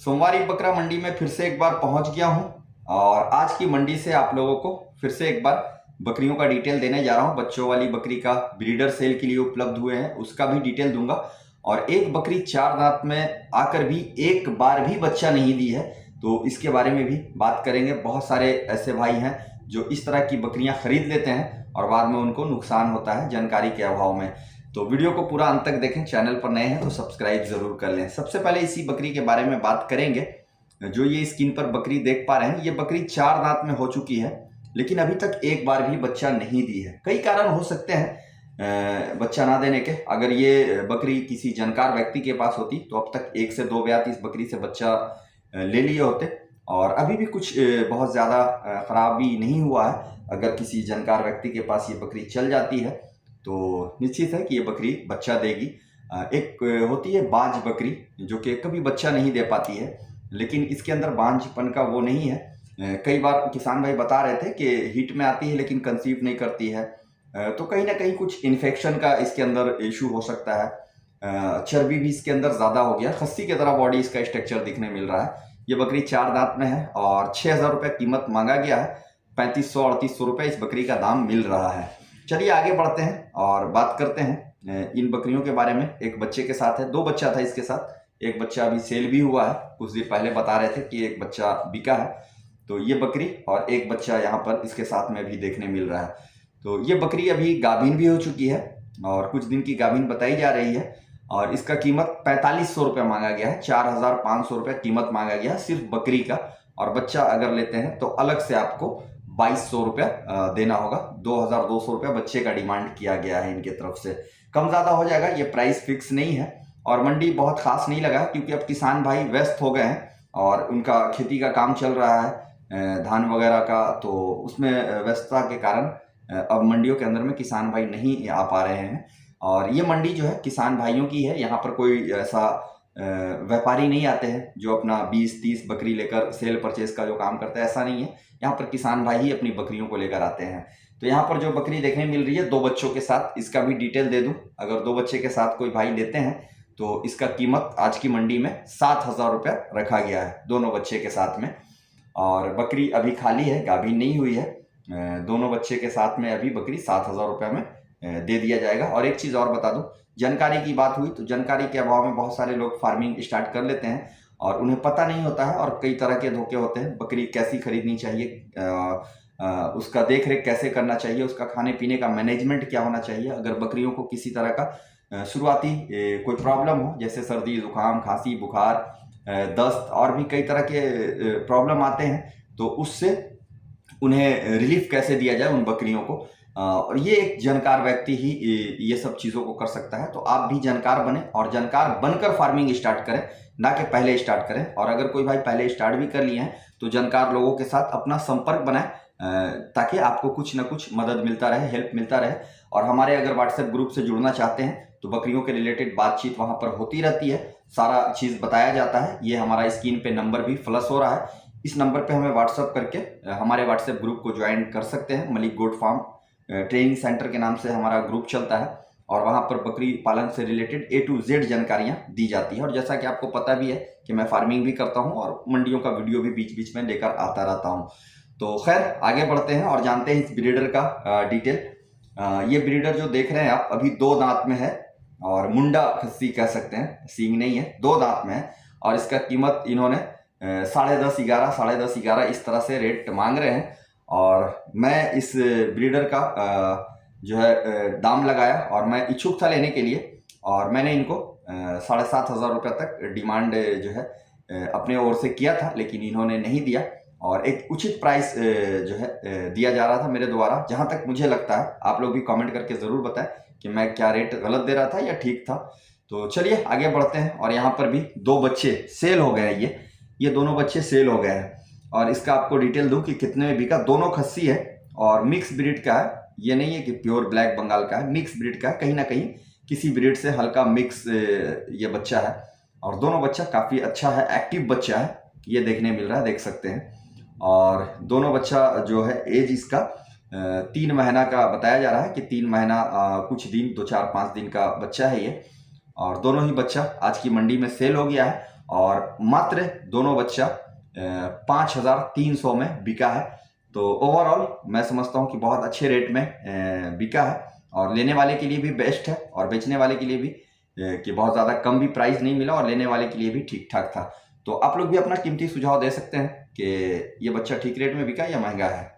सोमवारी बकरा मंडी में फिर से एक बार पहुंच गया हूं और आज की मंडी से आप लोगों को फिर से एक बार बकरियों का डिटेल देने जा रहा हूं। बच्चों वाली बकरी का ब्रीडर सेल के लिए उपलब्ध हुए हैं, उसका भी डिटेल दूंगा। और एक बकरी 4 दांत में आकर भी एक बार भी बच्चा नहीं दी है, तो इसके बारे में भी बात करेंगे। बहुत सारे ऐसे भाई हैं जो इस तरह की बकरियां खरीद लेते हैं और बाद में उनको नुकसान होता है जानकारी के अभाव में। तो वीडियो को पूरा अंत तक देखें। चैनल पर नए हैं तो सब्सक्राइब जरूर कर लें। सबसे पहले इसी बकरी के बारे में बात करेंगे। जो ये स्क्रीन पर बकरी देख पा रहे हैं, ये बकरी 4 दांत में हो चुकी है, लेकिन अभी तक एक बार भी बच्चा नहीं दी है। कई कारण हो सकते हैं बच्चा ना देने के। अगर ये बकरी किसी जानकार व्यक्ति के पास होती तो अब तक 1 से 2 ब्यात इस बकरी से बच्चा ले लिए होते, और अभी भी कुछ बहुत ज़्यादा खराबी नहीं हुआ है। अगर किसी जानकार व्यक्ति के पास ये बकरी चल जाती है तो निश्चित है कि ये बकरी बच्चा देगी। एक होती है बांझ बकरी जो कि कभी बच्चा नहीं दे पाती है, लेकिन इसके अंदर बांझपन का वो नहीं है। कई बार किसान भाई बता रहे थे कि हीट में आती है लेकिन कंसीव नहीं करती है, तो कहीं ना कहीं कुछ इन्फेक्शन का इसके अंदर इशू हो सकता है। चर्बी भी इसके अंदर ज़्यादा हो गया, खस्सी की तरह बॉडी इसका स्ट्रक्चर दिखने मिल रहा है। ये बकरी 4 दांत में है और 6,000 रुपये कीमत मांगा गया है। 3500-3800 रुपये इस बकरी का दाम मिल रहा है। चलिए आगे बढ़ते हैं और बात करते हैं इन बकरियों के बारे में। एक बच्चे के साथ है, 2 बच्चा था इसके साथ। एक बच्चा अभी सेल भी हुआ है, कुछ दिन पहले बता रहे थे कि एक बच्चा बिका है। तो ये बकरी और एक बच्चा यहाँ पर इसके साथ में भी देखने मिल रहा है। तो ये बकरी अभी गाभिन भी हो चुकी है और कुछ दिन की गाभिन बताई जा रही है, और इसका कीमत 4500 रुपये मांगा गया है। 4500 रुपये कीमत मांगा गया है सिर्फ बकरी का। और बच्चा अगर लेते हैं तो अलग से आपको 2200 रुपये देना होगा। 2200 रुपये बच्चे का डिमांड किया गया है इनके तरफ से। कम ज़्यादा हो जाएगा, ये प्राइस फिक्स नहीं है। और मंडी बहुत खास नहीं लगा क्योंकि अब किसान भाई व्यस्त हो गए हैं और उनका खेती का काम चल रहा है, धान वगैरह का, तो उसमें व्यस्तता के कारण अब मंडियों के अंदर में किसान भाई नहीं आ पा रहे हैं। और ये मंडी जो है किसान भाइयों की है। यहाँ पर कोई ऐसा व्यापारी नहीं आते हैं जो अपना 20-30 बकरी लेकर सेल परचेज का जो काम करता है, ऐसा नहीं है। यहाँ पर किसान भाई ही अपनी बकरियों को लेकर आते हैं। तो यहाँ पर जो बकरी देखने मिल रही है 2 बच्चों के साथ, इसका भी डिटेल दे दूं। अगर 2 बच्चे के साथ कोई भाई लेते हैं तो इसका कीमत आज की मंडी में 7,000 रुपये रखा गया है दोनों बच्चे के साथ में। और बकरी अभी खाली है, गाभिन नहीं हुई है। दोनों बच्चे के साथ में अभी बकरी 7,000 रुपये में दे दिया जाएगा। और एक चीज़ और बता दूं, जानकारी की बात हुई तो जानकारी के अभाव में बहुत सारे लोग फार्मिंग स्टार्ट कर लेते हैं और उन्हें पता नहीं होता है, और कई तरह के धोखे होते हैं। बकरी कैसी खरीदनी चाहिए, उसका देख रेख कैसे करना चाहिए, उसका खाने पीने का मैनेजमेंट क्या होना चाहिए। अगर बकरियों को किसी तरह का शुरुआती कोई प्रॉब्लम हो, जैसे सर्दी जुकाम खांसी बुखार दस्त और भी कई तरह के प्रॉब्लम आते हैं, तो उससे उन्हें रिलीफ कैसे दिया जाए उन बकरियों को, और ये एक जानकार व्यक्ति ही ये सब चीज़ों को कर सकता है। तो आप भी जानकार बने और जानकार बनकर फार्मिंग स्टार्ट करें, ना कि पहले स्टार्ट करें। और अगर कोई भाई पहले स्टार्ट भी कर लिए हैं तो जानकार लोगों के साथ अपना संपर्क बनाएं, ताकि आपको कुछ ना कुछ मदद मिलता रहे, हेल्प मिलता रहे। और हमारे अगर व्हाट्सएप ग्रुप से जुड़ना चाहते हैं तो बकरियों के रिलेटेड बातचीत वहाँ पर होती रहती है, सारा चीज़ बताया जाता है। ये हमारा स्क्रीन पे नंबर भी फ्लश हो रहा है, इस नंबर पे हमें व्हाट्सएप करके हमारे व्हाट्सएप ग्रुप को ज्वाइन कर सकते हैं। Malik goat farm training centre के नाम से हमारा ग्रुप चलता है, और वहाँ पर बकरी पालन से रिलेटेड A to Z जानकारियाँ दी जाती है। और जैसा कि आपको पता भी है कि मैं फार्मिंग भी करता हूँ और मंडियों का वीडियो भी बीच बीच में लेकर आता रहता हूँ। तो खैर आगे बढ़ते हैं और जानते हैं इस ब्रीडर का डिटेल। ये ब्रीडर जो देख रहे हैं आप, अभी 2 दांत में है और मुंडा खस्सी कह सकते हैं, सींग नहीं है, 2 दांत में है। और इसका कीमत इन्होंने 10.5, 11 इस तरह से रेट मांग रहे हैं। और मैं इस ब्रीडर का जो है दाम लगाया और मैं इच्छुक था लेने के लिए, और मैंने इनको 7,500 रुपये तक डिमांड जो है अपने ओर से किया था, लेकिन इन्होंने नहीं दिया। और एक उचित प्राइस जो है दिया जा रहा था मेरे द्वारा, जहाँ तक मुझे लगता है। आप लोग भी कमेंट करके ज़रूर बताएं कि मैं क्या रेट गलत दे रहा था या ठीक था। तो चलिए आगे बढ़ते हैं। और यहाँ पर भी 2 बच्चे सेल हो गए हैं। ये दोनों बच्चे सेल हो गए हैं, और इसका आपको डिटेल दूं कि कितने में बिका। दोनों खस्सी है और मिक्स ब्रीड का है, ये नहीं है कि प्योर ब्लैक बंगाल का है, मिक्स ब्रीड का है। कहीं ना कहीं किसी ब्रीड से हल्का मिक्स ये बच्चा है, और दोनों बच्चा काफ़ी अच्छा है, एक्टिव बच्चा है, ये देखने मिल रहा है, देख सकते हैं। और दोनों बच्चा जो है एज इसका 3 महीना का बताया जा रहा है कि 3 महीना कुछ दिन 2, 4, 5 दिन का बच्चा है ये। और दोनों ही बच्चा आज की मंडी में सेल हो गया है। और मात्र दोनों बच्चा 5,300 में बिका है। तो ओवरऑल मैं समझता हूँ कि बहुत अच्छे रेट में बिका है और लेने वाले के लिए भी बेस्ट है और बेचने वाले के लिए भी कि बहुत ज़्यादा कम भी प्राइस नहीं मिला और लेने वाले के लिए भी ठीक ठाक था। तो आप लोग भी अपना कीमती सुझाव दे सकते हैं कि ये बच्चा ठीक रेट में बिका या महंगा है।